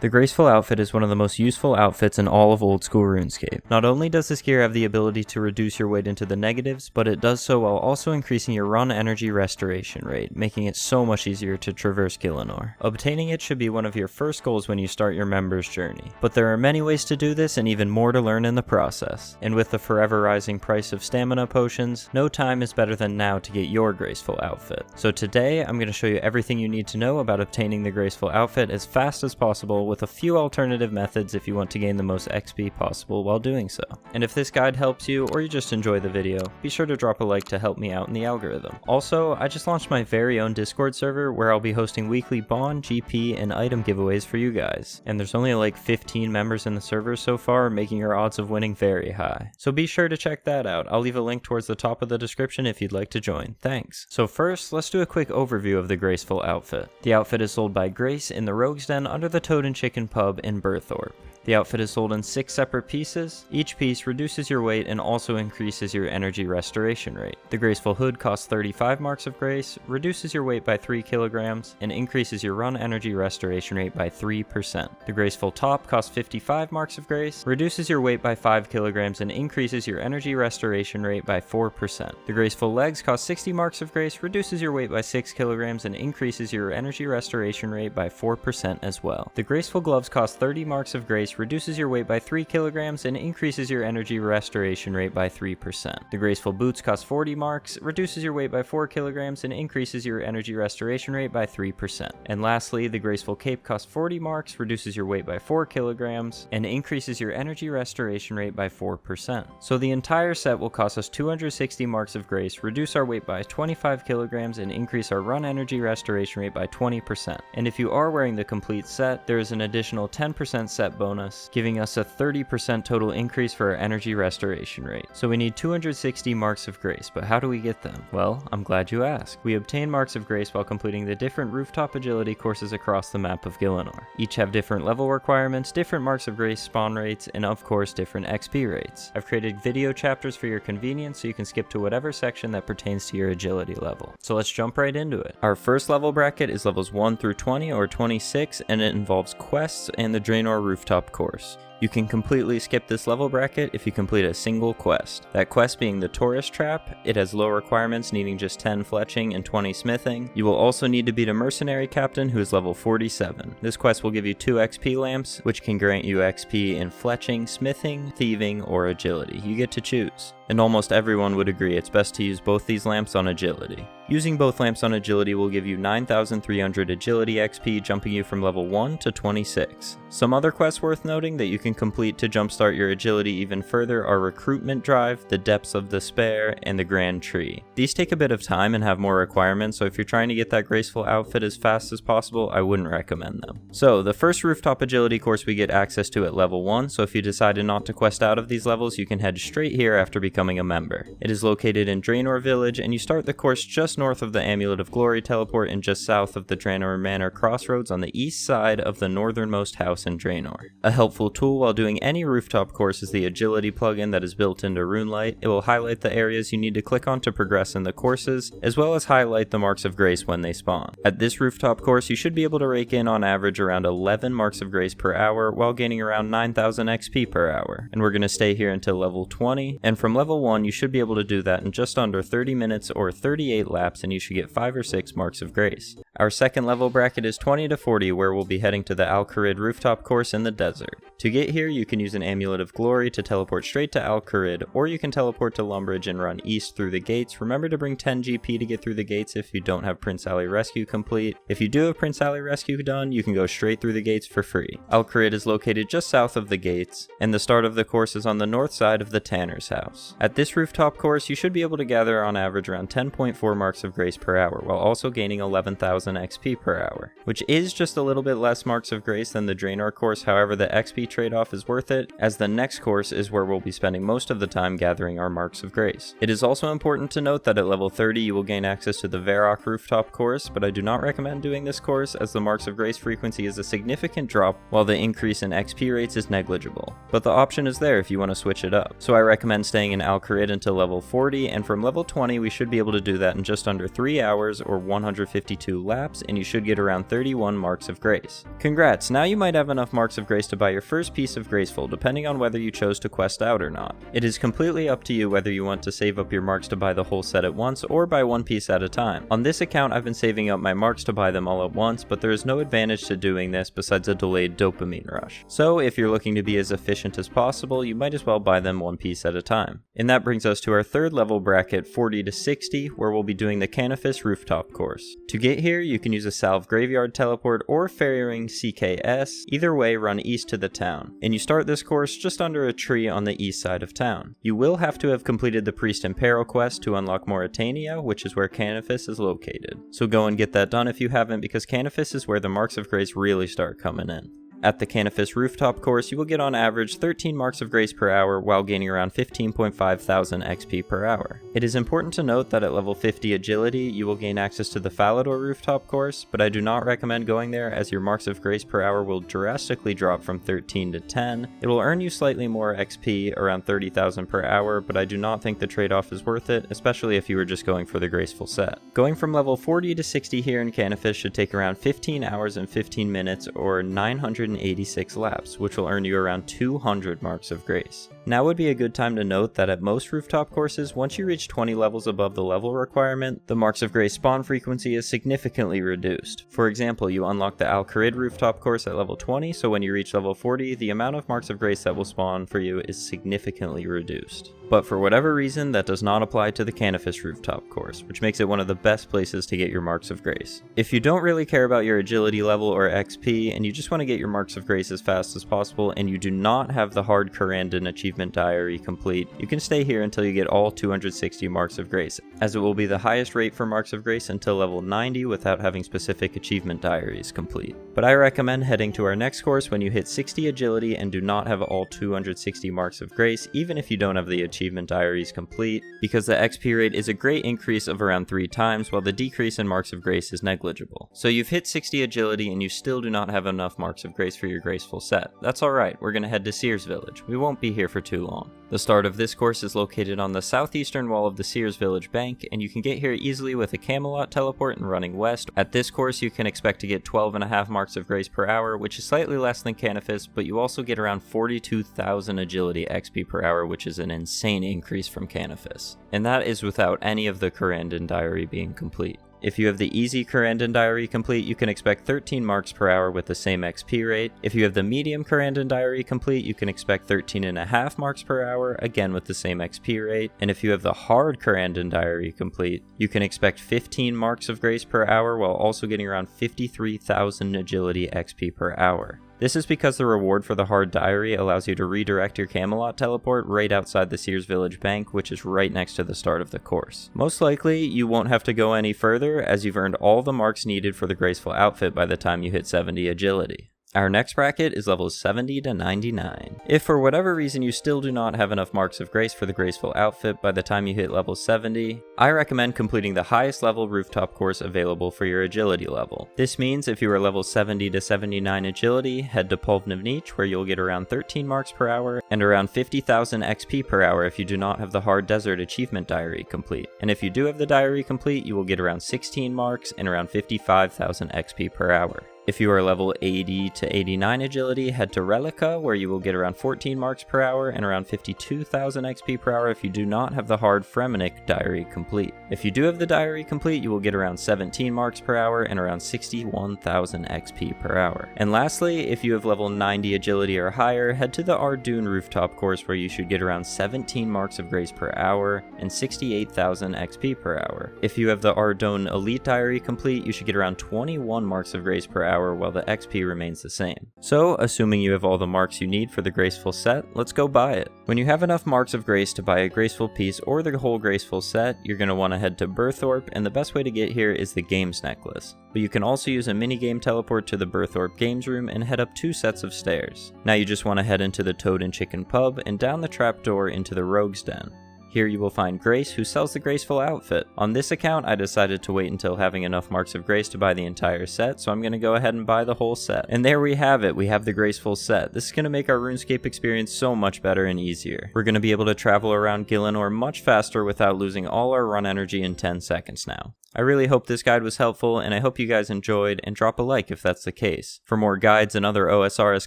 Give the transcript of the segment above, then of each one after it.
The Graceful outfit is one of the most useful outfits in all of Oldschool Runescape. Not only does this gear have the ability to reduce your weight into the negatives, but it does so while also increasing your run energy restoration rate, making it so much easier to traverse Draynor. Obtaining it should be one of your first goals when you start your member's journey. But there are many ways to do this and even more to learn in the process. And with the forever rising price of stamina potions, no time is better than now to get your Graceful outfit. So today I'm going to show you everything you need to know about obtaining the Graceful outfit as fast as possible, with a few alternative methods if you want to gain the most XP possible while doing so. And if this guide helps you, or you just enjoy the video, be sure to drop a like to help me out in the algorithm. Also, I just launched my very own Discord server where I'll be hosting weekly bond, GP, and item giveaways for you guys. And there's only like 15 members in the server so far, making your odds of winning very high. So be sure to check that out. I'll leave a link towards the top of the description if you'd like to join. Thanks. So first, let's do a quick overview of the Graceful outfit. The outfit is sold by Grace in the Rogue's Den under the Toad and Chicken pub in Berthorpe. The outfit is sold in 6 separate pieces. Each piece reduces your weight and also increases your energy restoration rate. The Graceful hood costs 35 marks of grace, reduces your weight by 3 kilograms, and increases your run energy restoration rate by 3%. The Graceful top costs 55 marks of grace, reduces your weight by 5 kilograms, and increases your energy restoration rate by 4%. The Graceful legs cost 60 marks of grace, reduces your weight by 6 kilograms, and increases your energy restoration rate by 4% as well. The Graceful gloves cost 30 marks of grace, reduces your weight by 3 kilograms, and increases your energy restoration rate by 3%. The Graceful boots cost 40 marks, reduces your weight by 4 kilograms, and increases your energy restoration rate by 3%. And lastly, the Graceful cape costs 40 marks, reduces your weight by 4 kilograms, and increases your energy restoration rate by 4%. So the entire set will cost us 260 marks of grace, reduce our weight by 25 kilograms, and increase our run energy restoration rate by 20%. And if you are wearing the complete set, there is an additional 10% set bonus, giving us a 30% total increase for our energy restoration rate. So we need 260 marks of grace, but how do we get them? Well, I'm glad you asked. We obtain marks of grace while completing the different rooftop agility courses across the map of Draynor. Each have different level requirements, different marks of grace spawn rates, and of course different XP rates. I've created video chapters for your convenience so you can skip to whatever section that pertains to your agility level. So let's jump right into it. Our first level bracket is levels 1 through 20 or 26, and it involves quests and the Draynor rooftop course. You can completely skip this level bracket if you complete a single quest. That quest being the Tourist Trap. It has low requirements, needing just 10 fletching and 20 smithing. You will also need to beat a mercenary captain who is level 47. This quest will give you 2 XP lamps, which can grant you XP in fletching, smithing, thieving, or agility. You get to choose. And almost everyone would agree it's best to use both these lamps on agility. Using both lamps on agility will give you 9,300 agility XP, jumping you from level 1 to 26. Some other quests worth noting that you can complete to jumpstart your agility even further are Recruitment Drive, the Depths of Despair, and the Grand Tree. These take a bit of time and have more requirements, so if you're trying to get that Graceful outfit as fast as possible, I wouldn't recommend them. So the first rooftop agility course we get access to at level 1, so if you decided not to quest out of these levels, you can head straight here after becoming a member. It is located in Draynor Village, and you start the course just north of the Amulet of Glory teleport and just south of the Draynor Manor crossroads on the east side of the northernmost house in Draynor. A helpful tool while doing any rooftop course is the agility plugin that is built into RuneLite. It will highlight the areas you need to click on to progress in the courses, as well as highlight the marks of grace when they spawn. At this rooftop course, you should be able to rake in on average around 11 marks of grace per hour while gaining around 9,000 XP per hour. And we're going to stay here until level 20, and from level 1 you should be able to do that in just under 30 minutes or 38 laps, and you should get 5 or 6 marks of grace. Our second level bracket is 20 to 40, where we'll be heading to the Kharid rooftop course in the desert. To get here, you can use an Amulet of Glory to teleport straight to Kharid, or you can teleport to Lumbridge and run east through the gates. Remember to bring 10 GP to get through the gates if you don't have Prince Ali Rescue complete. If you do have Prince Ali Rescue done, you can go straight through the gates for free. Kharid is located just south of the gates, and the start of the course is on the north side of the Tanner's house. At this rooftop course, you should be able to gather on average around 10.4 marks of grace per hour, while also gaining 11,000 XP per hour, which is just a little bit less marks of grace than the Draynor course. However, the XP trade-off is worth it, as the next course is where we'll be spending most of the time gathering our Marks of Grace. It is also important to note that at level 30 you will gain access to the Varrock Rooftop course, but I do not recommend doing this course as the Marks of Grace frequency is a significant drop while the increase in XP rates is negligible. But the option is there if you want to switch it up. So I recommend staying in Kharid until level 40, and from level 20 we should be able to do that in just under 3 hours or 152 laps, and you should get around 31 Marks of Grace. Congrats, now you might have enough Marks of Grace to buy your first piece of Graceful, depending on whether you chose to quest out or not. It is completely up to you whether you want to save up your marks to buy the whole set at once or buy one piece at a time. On this account I've been saving up my marks to buy them all at once, but there is no advantage to doing this besides a delayed dopamine rush. So if you're looking to be as efficient as possible, you might as well buy them one piece at a time. And that brings us to our third level bracket, 40 to 60, where we'll be doing the Canifis Rooftop course. To get here you can use a Salve Graveyard teleport or ferrying CKS, either way run east to the town. And you start this course just under a tree on the east side of town. You will have to have completed the Priest in Peril quest to unlock Mauritania, which is where Canifis is located. So go and get that done if you haven't, because Canifis is where the Marks of Grace really start coming in. At the Canifis Rooftop course, you will get on average 13 Marks of Grace per hour while gaining around 15.5 thousand XP per hour. It is important to note that at level 50 agility, you will gain access to the Falador Rooftop course, but I do not recommend going there as your Marks of Grace per hour will drastically drop from 13 to 10. It will earn you slightly more XP, around 30,000 per hour, but I do not think the trade-off is worth it, especially if you were just going for the Graceful set. Going from level 40 to 60 here in Canifis should take around 15 hours and 15 minutes or 986 laps, which will earn you around 200 Marks of Grace. Now would be a good time to note that at most rooftop courses, once you reach 20 levels above the level requirement, the Marks of Grace spawn frequency is significantly reduced. For example, you unlock the Kharid Rooftop course at level 20, so when you reach level 40, the amount of Marks of Grace that will spawn for you is significantly reduced. But for whatever reason, that does not apply to the Canifis Rooftop course, which makes it one of the best places to get your Marks of Grace. If you don't really care about your agility level or XP, and you just want to get your Marks of Grace as fast as possible, and you do not have the hard Kharid achievement diary complete, you can stay here until you get all 260 Marks of Grace, as it will be the highest rate for Marks of Grace until level 90 without having specific achievement diaries complete. But I recommend heading to our next course when you hit 60 agility and do not have all 260 Marks of Grace, even if you don't have the achievement diaries complete, because the XP rate is a great increase of around 3 times, while the decrease in Marks of Grace is negligible. So you've hit 60 agility and you still do not have enough Marks of Grace for your Graceful set. That's alright, we're gonna head to Seers Village. We won't be here for too long. The start of this course is located on the southeastern wall of the Seers Village Bank, and you can get here easily with a Camelot teleport and running west. At this course you can expect to get 12.5 Marks of Grace per hour, which is slightly less than Canifis, but you also get around 42,000 agility XP per hour, which is an insane increase from Canifis. And that is without any of the Kharid diary being complete. If you have the easy Kharid diary complete, you can expect 13 Marks per hour with the same XP rate. If you have the medium Kharid diary complete, you can expect 13.5 Marks per hour, again with the same XP rate. And if you have the hard Kharid diary complete, you can expect 15 Marks of Grace per hour while also getting around 53,000 agility XP per hour. This is because the reward for the hard diary allows you to redirect your Camelot teleport right outside the Seers Village Bank, which is right next to the start of the course. Most likely, you won't have to go any further, as you've earned all the marks needed for the Graceful outfit by the time you hit 70 agility. Our next bracket is levels 70 to 99. If for whatever reason you still do not have enough Marks of Grace for the Graceful outfit by the time you hit level 70, I recommend completing the highest level rooftop course available for your agility level. This means if you are level 70 to 79 agility, head to Pollnivneach, where you'll get around 13 Marks per hour and around 50,000 XP per hour if you do not have the hard desert achievement diary complete. And if you do have the diary complete, you will get around 16 marks and around 55,000 XP per hour. If you are level 80 to 89 agility, head to Rellekka, where you will get around 14 Marks per hour and around 52,000 XP per hour if you do not have the hard Fremennik diary complete. If you do have the diary complete, you will get around 17 Marks per hour and around 61,000 XP per hour. And lastly, if you have level 90 agility or higher, head to the Ardougne Rooftop course, where you should get around 17 Marks of Grace per hour and 68,000 XP per hour. If you have the Ardougne Elite diary complete, you should get around 21 Marks of Grace per hour power while the XP remains the same. So, assuming you have all the marks you need for the Graceful set, let's go buy it. When you have enough marks of grace to buy a Graceful piece or the whole Graceful set, you're going to want to head to Burthorpe, and the best way to get here is the Games Necklace. But you can also use a minigame teleport to the Burthorpe Games Room and head up 2 sets of stairs. Now you just want to head into the Toad and Chicken pub and down the trapdoor into the Rogue's Den. Here you will find Grace, who sells the Graceful outfit. On this account, I decided to wait until having enough marks of grace to buy the entire set, so I'm going to go ahead and buy the whole set. And there we have it, we have the Graceful set. This is going to make our RuneScape experience so much better and easier. We're going to be able to travel around Gielinor much faster without losing all our run energy in 10 seconds now. I really hope this guide was helpful, and I hope you guys enjoyed, and drop a like if that's the case. For more guides and other OSRS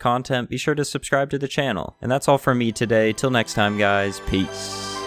content, be sure to subscribe to the channel. And that's all from me today. Till next time guys, peace.